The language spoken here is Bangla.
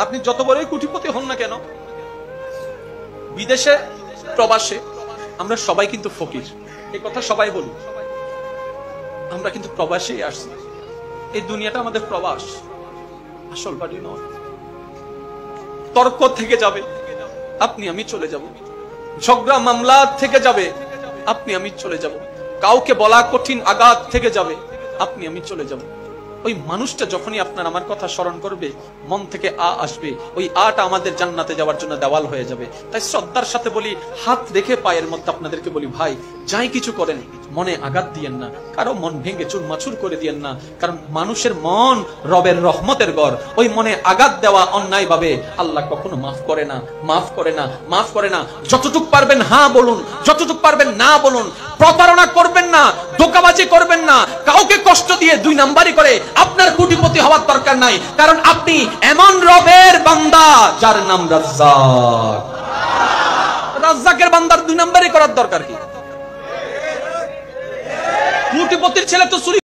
আপনি যত বড়ই কোটিপতি হন না কেন, বিদেশে প্রবাসে আমরা সবাই কিন্তু ফকির, এই কথা সবাই বলি। আমরা কিন্তু প্রবাসে আসছি, এই দুনিয়াটা আমাদের প্রবাস, আসল বাড়ি নয়। তর্ক থেকে যাবে, আপনি আমি চলে যাব। ঝগড়া মামলা থেকে যাবে, আপনি আমি চলে যাব। কাউকে বলা কঠিন আঘাত থেকে যাবে, আপনি আমি চলে যাব। ওই মানুষটা যখনই আপনার আমার কথা স্মরণ করবে, মন থেকে আসবে, ওই আটা আমাদের জান্নাতে যাওয়ার জন্য দেওয়াল হয়ে যাবে। তাই শ্রদ্ধার সাথে বলি, হাত রেখে পায়ের মধ্যে আপনাদেরকে বলি, ভাই যাই কিছু করেন মনে আঘাত দিয়েন না, কারো মন ভেঙে চুরমাচুর করে দিয়েন না। কারণ মানুষের মন রবের রহমতের ঘর, ওই মনে আঘাত দেওয়া অন্যায় ভাবে আল্লাহ কখনো মাফ করে না, মাফ করে না, মাফ করে না। যতটুক পারবেন হ্যাঁ বলুন, যতটুক পারবেন না বলুন। প্রতারণা করবেন না, ধোঁকাবাজি করবেন না, কাউকে কষ্ট দিয়ে দুই নাম্বারি করে আপনার কোটিপতি হওয়ার দরকার নাই। কারণ আপনি এমন রবের বান্দা যার নাম রাজ্জাক। রাজ্জাকের বান্দার দুই নাম্বারি করার দরকার কি? কোটিপতির ছেলে তো চুরি